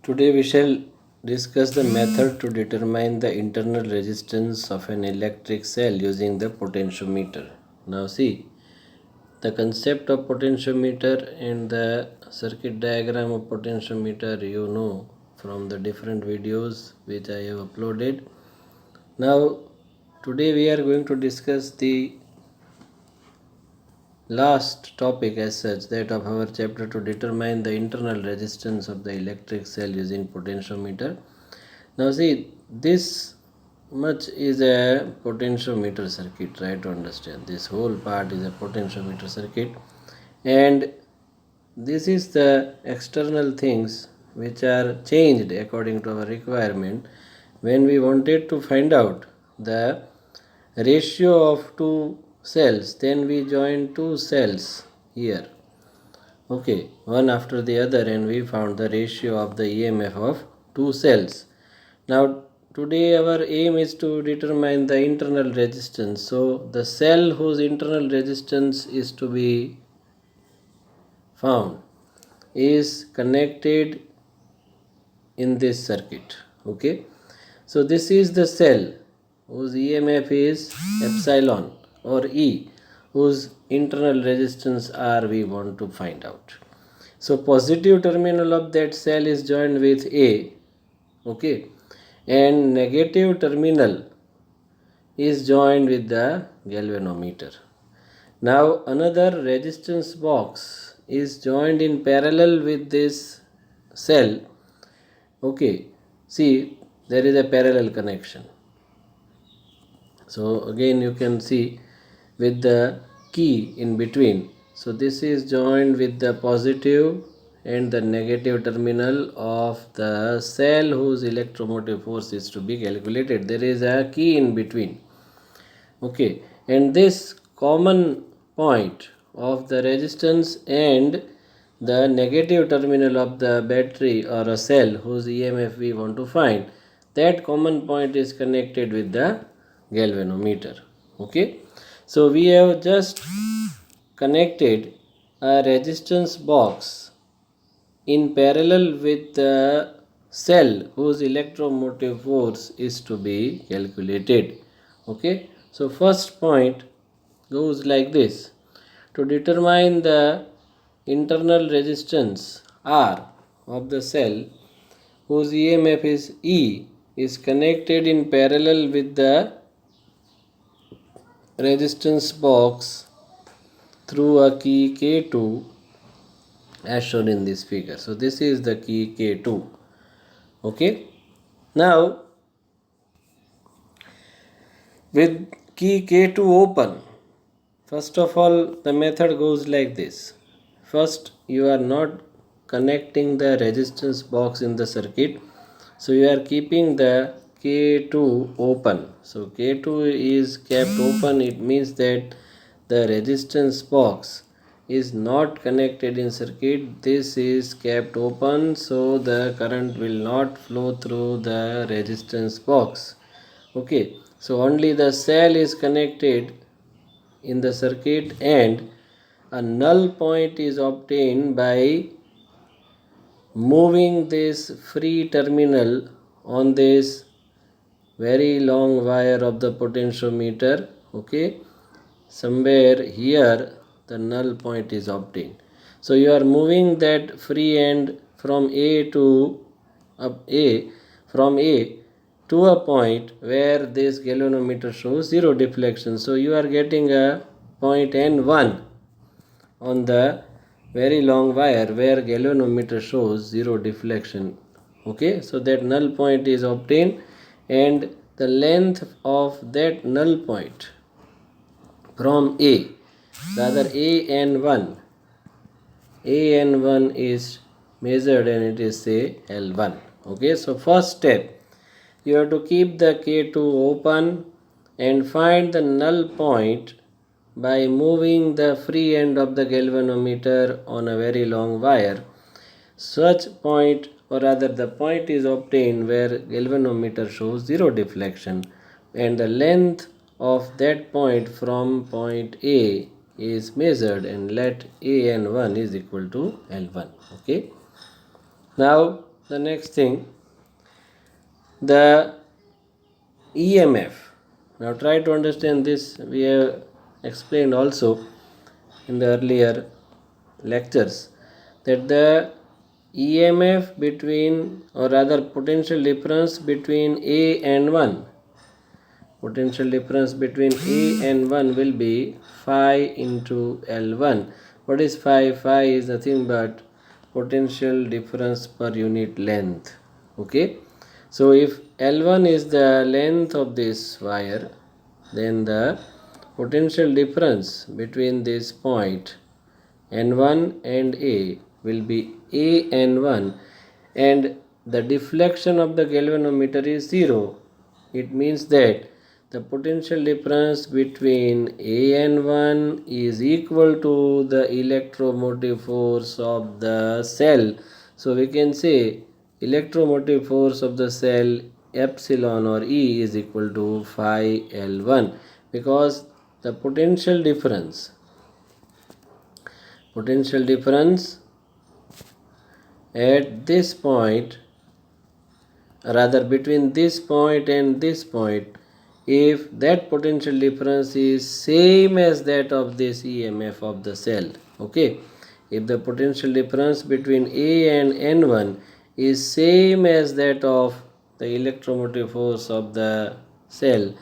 Today we shall discuss the method to determine the internal resistance of an electric cell using the potentiometer. Now see, the concept of potentiometer and the circuit diagram of potentiometer you know from the different videos which I have uploaded. Now today we are going to discuss the last topic as such, that of our chapter, to determine the internal resistance of the electric cell using potentiometer. Now see, this much is a potentiometer circuit. Try to understand, this whole part is a potentiometer circuit, and this is the external things which are changed according to our requirement. When we wanted to find out the ratio of two cells, then we join two cells here, okay, one after the other, and we found the ratio of the EMF of two cells. Now today our aim is to determine the internal resistance. So the cell whose internal resistance is to be found is connected in this circuit, okay. So this is the cell whose EMF is epsilon or E, whose internal resistance R we want to find out. So positive terminal of that cell is joined with A, okay, and negative terminal is joined with the galvanometer. Now another resistance box is joined in parallel with this cell, okay. See, there is a parallel connection. So again you can see with the key in between. So this is joined with the positive and the negative terminal of the cell whose electromotive force is to be calculated. There is a key in between, okay, and this common point of the resistance and the negative terminal of the battery or a cell whose EMF we want to find, that common point is connected with the galvanometer, okay. So we have just connected a resistance box in parallel with the cell whose electromotive force is to be calculated, okay. So first point goes like this: to determine the internal resistance R of the cell whose EMF is E is connected in parallel with the resistance box through a key K2 as shown in this figure. So this is the key K2, okay. Now with key K2 open, first of all the method goes like this. First, you are not connecting the resistance box in the circuit, so you are keeping the K2 open. So K2 is kept open, it means that the resistance box is not connected in circuit. This is kept open, so the current will not flow through the resistance box, okay. So only the cell is connected in the circuit, and a null point is obtained by moving this free terminal on this very long wire of the potentiometer, okay. Somewhere here the null point is obtained. So you are moving that free end from A to from A to a point where this galvanometer shows zero deflection. So you are getting a point N1 on the very long wire where galvanometer shows zero deflection, okay. So that null point is obtained, and the length of that null point from A, rather AN1 is measured, and it is say L1, okay. So first step, you have to keep the K2 open and find the null point by moving the free end of the galvanometer on a very long wire. Such point, or rather the point is obtained where galvanometer shows zero deflection, and the length of that point from point A is measured, and let AN1 is equal to L1, okay. Now the next thing, the EMF. Now try to understand this. We have explained also in the earlier lectures that the EMF between, or rather potential difference between A and 1, potential difference between A and 1 will be phi into L1. What is phi? Phi is nothing but potential difference per unit length. Okay, so if L1 is the length of this wire, then the potential difference between this point N1 and A will be A N1, and the deflection of the galvanometer is 0. It means that the potential difference between A and 1 is equal to the electromotive force of the cell. So we can say electromotive force of the cell epsilon or E is equal to phi L1, because the potential difference at this point, rather between this point and this point, if that potential difference is same as that of this EMF of the cell, okay, if the potential difference between A and N1 is same as that of the electromotive force of the cell,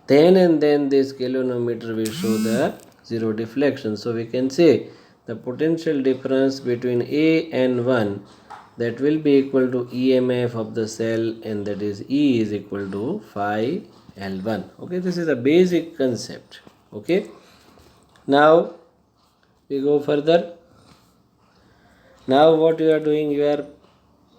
then and then this galvanometer will show the zero deflection. So we can say the potential difference between A and 1, that will be equal to EMF of the cell, and that is E is equal to phi L1. Okay, this is a basic concept. Okay, now we go further. Now what you are doing, you are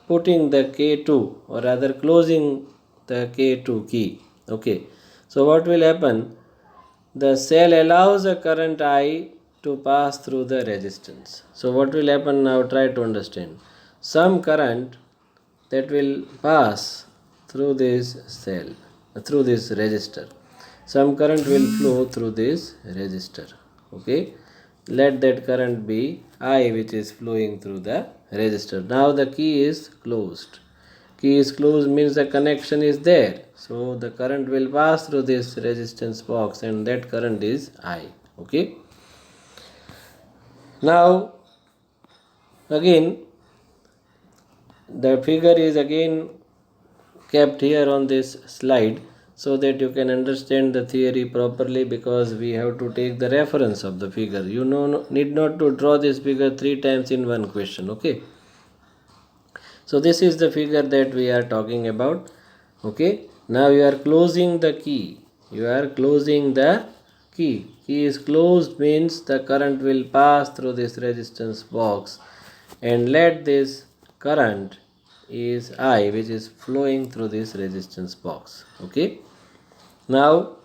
putting the K2, or rather closing the K2 key. Okay, so what will happen? The cell allows a current I to pass through the resistance. So what will happen now? Try to understand. Some current that will pass through this cell, through this resistor. Some current will flow through this resistor. Okay, let that current be I, which is flowing through the resistor. Now the key is closed. Key is closed means the connection is there. So the current will pass through this resistance box, and that current is I. Okay. Now again, the figure is again kept here on this slide so that you can understand the theory properly, because we have to take the reference of the figure. You need not to draw this figure 3 times in one question. Okay. So this is the figure that we are talking about. Okay. Now you are closing the key. You are closing the key. Key is closed means the current will pass through this resistance box, and let this current is I, which is flowing through this resistance box. Okay. Now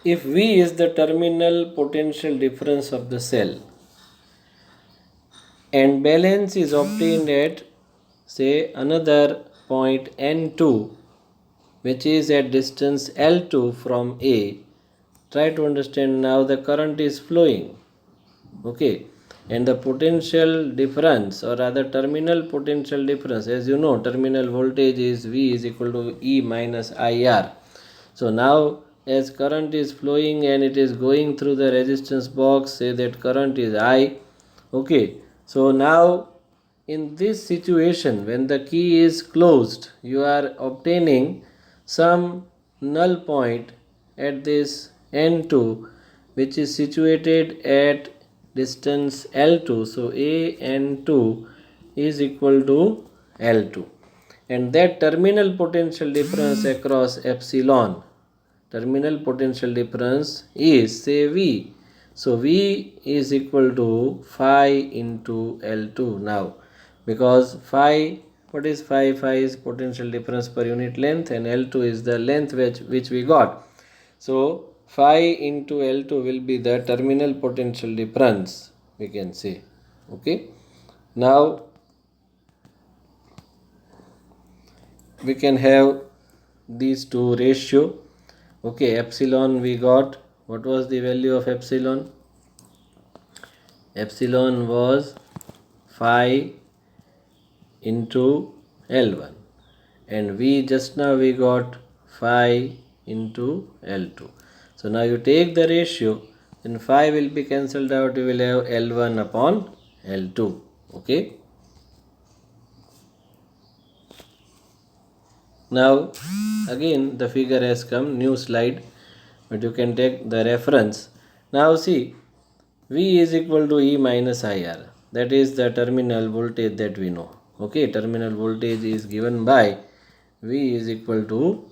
if V is the terminal potential difference of the cell, and balance is obtained at, say, another point N2, which is at distance L2 from A, try to understand. Now the current is flowing. Okay, and the potential difference, or rather terminal potential difference, as you know, terminal voltage is V is equal to E minus IR. So now as current is flowing and it is going through the resistance box, say that current is I. Okay, so now in this situation, when the key is closed, you are obtaining some null point at this N2, which is situated at distance L2. So A N2 is equal to L2, and that terminal potential difference across epsilon, terminal potential difference is, say, V. So V is equal to phi into L2 now, because phi, what is phi? Phi is potential difference per unit length, and L2 is the length which we got. So phi into L2 will be the terminal potential difference, we can say. Okay. Now we can have these two ratio. Okay, epsilon we got. What was the value of epsilon? epsilon was phi into L1, and we just now we got phi into L2. So now you take the ratio, then phi will be cancelled out, you will have L1 upon L2. Okay. Now again the figure has come, new slide, but you can take the reference. Now see, V is equal to E minus IR. That is the terminal voltage that we know. Okay, terminal voltage is given by V is equal to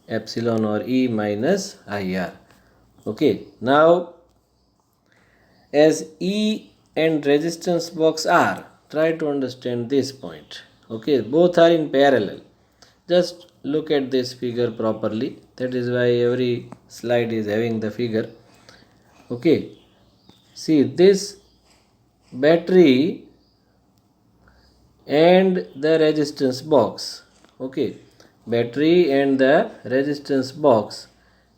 epsilon or E minus IR. Okay, now as E and resistance box are, try to understand this point. Okay, both are in parallel. Just look at this figure properly. That is why every slide is having the figure. Okay, see this battery and the resistance box. Okay, battery and the resistance box,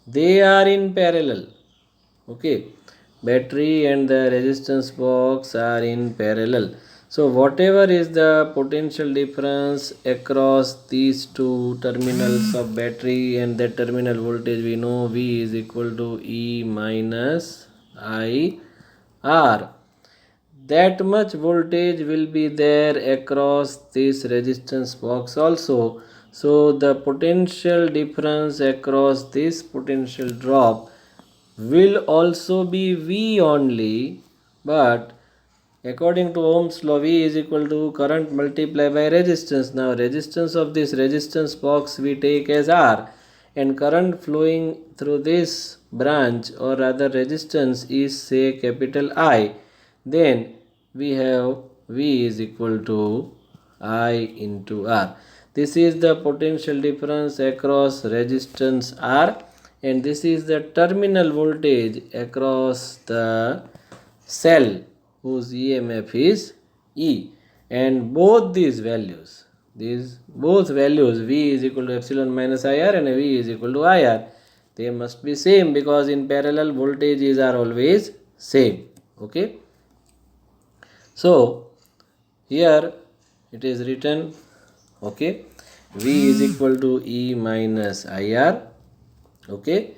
they are in parallel. Okay, battery and the resistance box are in parallel. So whatever is the potential difference across these two terminals of battery and the terminal voltage, we know V is equal to E minus I R. That much voltage will be there across this resistance box also. So the potential difference across this potential drop will also be V only, but according to Ohm's law, V is equal to current multiplied by resistance. Now resistance of this resistance box we take as R, and current flowing through this branch or rather resistance is say capital I. Then we have V is equal to I into R. This is the potential difference across resistance R, and this is the terminal voltage across the cell whose EMF is E. And both these values, both values, V is equal to epsilon minus IR and V is equal to IR, they must be same because in parallel voltages are always same. Okay. So here it is written, okay, V is equal to E minus IR. Okay,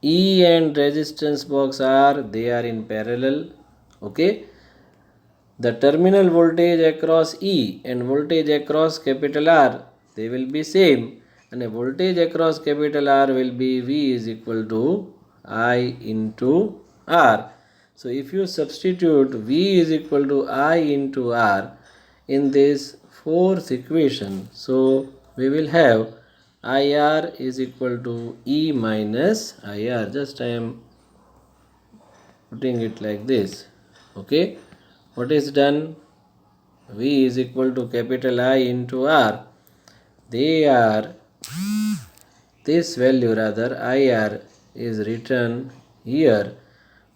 E and resistance box are, they are in parallel. Okay, the terminal voltage across E and voltage across capital R, they will be same, and a voltage across capital R will be V is equal to I into R. So if you substitute V is equal to I into R in this fourth equation, so we will have IR is equal to E minus IR. Just I am putting it like this. Okay, what is done? V is equal to capital I into R. They are, this value rather IR is written here.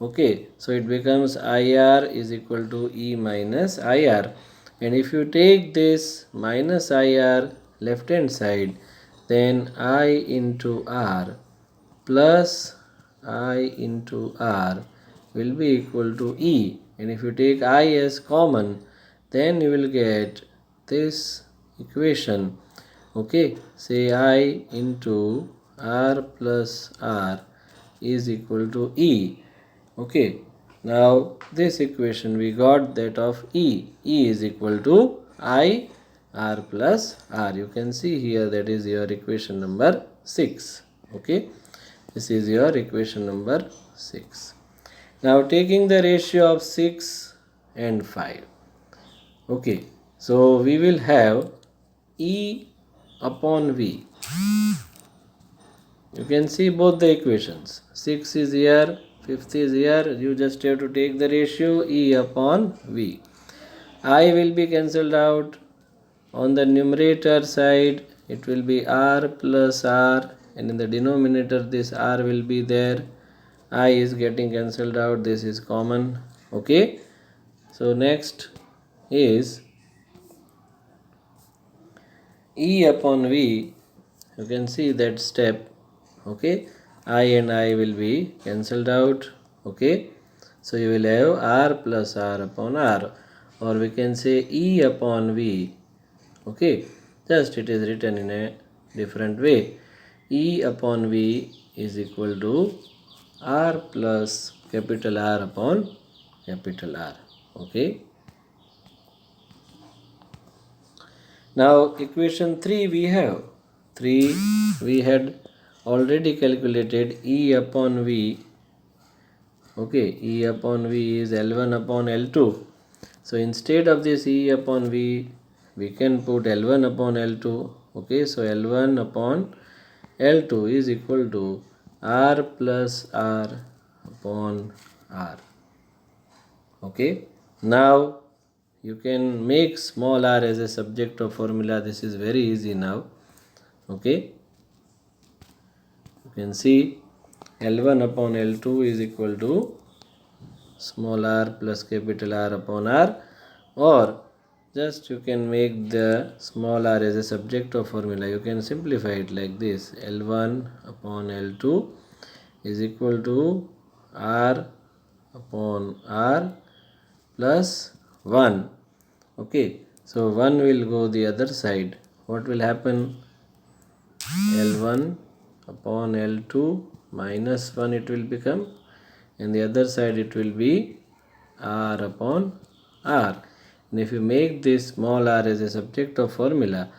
Okay, so it becomes IR is equal to E minus IR, and if you take this minus IR left hand side, then I into R plus I into R will be equal to E, and if you take I as common, then you will get this equation. Okay, say I into R plus R is equal to E. Okay, now this equation we got that of E. E is equal to I R plus R. You can see here that is your equation number 6. Okay, this is your equation number 6. Now taking the ratio of 6 and 5. Okay, so we will have E upon V. You can see both the equations. 6 is here, 5th is here. You just have to take the ratio E upon V. I will be cancelled out. On the numerator side, it will be R plus R, and in the denominator this R will be there. I is getting cancelled out. This is common. Okay. So next is E upon V. You can see that step. Okay, I and I will be cancelled out. Okay, So you will have R plus R upon R, or we can say E upon V. Okay, just it is written in a different way. E upon V is equal to R plus capital R upon capital R. Okay. Now equation 3 we have 3 we had already calculated E upon V. Okay, E upon V is L1 upon L2. So instead of this E upon V, we can put L1 upon L2. Okay, so L1 upon L2 is equal to R plus R upon R. Okay, now you can make small r as a subject of formula. This is very easy now. Okay, you can see L1 upon L2 is equal to small r plus capital R upon R, or just you can make the small r as a subject of formula. You can simplify it like this: L1 upon L2 is equal to R upon R plus 1. Okay, so 1 will go the other side. What will happen? L1 upon L2 minus 1 it will become, and the other side it will be R upon R. And if you make this small r as a subject of formula,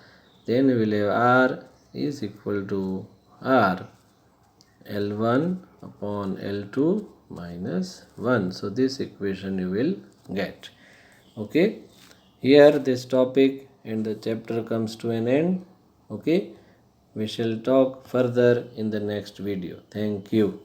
then we will have R is equal to R L1 upon L2 minus 1. So this equation you will get. Okay, here this topic and the chapter comes to an end. Okay, we shall talk further in the next video. Thank you.